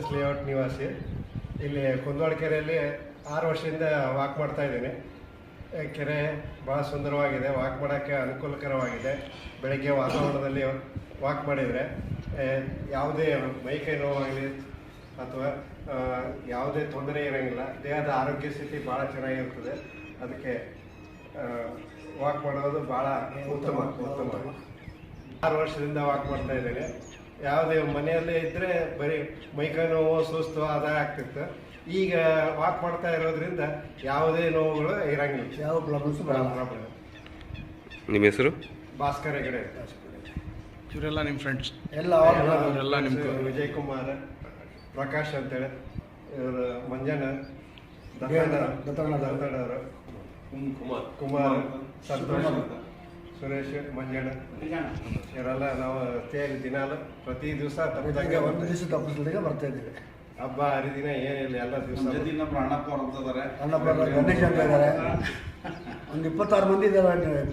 S layout ನಿವಾಸಿ. ಇಲ್ಲಿ ಕುಂದವಾಡ ಕೆರೆಯಲ್ಲಿ 6 ವರ್ಷದಿಂದ ವಾಕ್ ಮಾಡ್ತಾ ಇದ್ದೀನಿ. ಕೆರೆ ಭಾಳ ಸುಂದರವಾಗಿದೆ, ವಾಕ್ ಮಾಡೋಕ್ಕೆ ಅನುಕೂಲಕರವಾಗಿದೆ. ಬೆಳಗ್ಗೆ ವಾತಾವರಣದಲ್ಲಿ ವಾಕ್ ಮಾಡಿದರೆ ಯಾವುದೇ ಮೈಕೈ ನೋವಾಗಲಿ ಅಥವಾ ಯಾವುದೇ ತೊಂದರೆ ಇರೋಂಗಿಲ್ಲ. ದೇಹದ ಆರೋಗ್ಯ ಸ್ಥಿತಿ ಭಾಳ ಚೆನ್ನಾಗಿರ್ತದೆ. ಅದಕ್ಕೆ ವಾಕ್ ಮಾಡೋದು ಭಾಳ ಉತ್ತಮ. 6 ವರ್ಷದಿಂದ ವಾಕ್ ಮಾಡ್ತಾ ಇದ್ದೇನೆ. ಯಾವುದೇ ಮನೆಯಲ್ಲೇ ಇದ್ದರೆ ಬರೀ ಮೈಕೈ ನೋವು, ಸುಸ್ತು ಅದೇ ಆಗ್ತಿತ್ತು. ಈಗ ವಾಕ್ ಮಾಡ್ತಾ ಇರೋದ್ರಿಂದ ಯಾವುದೇ ನೋವುಗಳು ಇರಂಗಿಲ್ಲ, ಯಾವ ಪ್ರಾಬ್ಲಮ್. ನಿಮ್ಮ ಹೆಸರು? ಭಾಸ್ಕರ್ ಹೆಗಡೆ. ಇವರೆಲ್ಲ ನಿಮ್ಮ ಫ್ರೆಂಡ್ಸ್? ಎಲ್ಲ ನಿಮ್ಮ ವಿಜಯ್ ಕುಮಾರ್, ಪ್ರಕಾಶ್ ಅಂತೇಳಿ, ಇವರು ಮಂಜಣ್ಣ, ದತ್ತಣ್ಣವರು, ಕುಮಾರ್, ಸಂತೋಷ್, ಸುರೇಶ್, ಮಂಜಣ್ಣ, ಇವರೆಲ್ಲ ನಾವು ತೇಲಿ ದಿನಾಲು ಪ್ರತಿ ದಿವಸ ತಪ್ಪದಂಗೆ ಬರ್ತಾ ಇದ್ದೀವಿ. ಹಬ್ಬ ಹರಿದಿನ ಏನಿಲ್ಲ, ಎಲ್ಲ ದಿವಸ. ಅಣ್ಣಪ್ಪ ಗಣೇಶ್ ಅಂತ ಇದ್ದಾರೆ. ಒಂದು 26 ಮಂದಿ ಇದ್ದಾರೆ.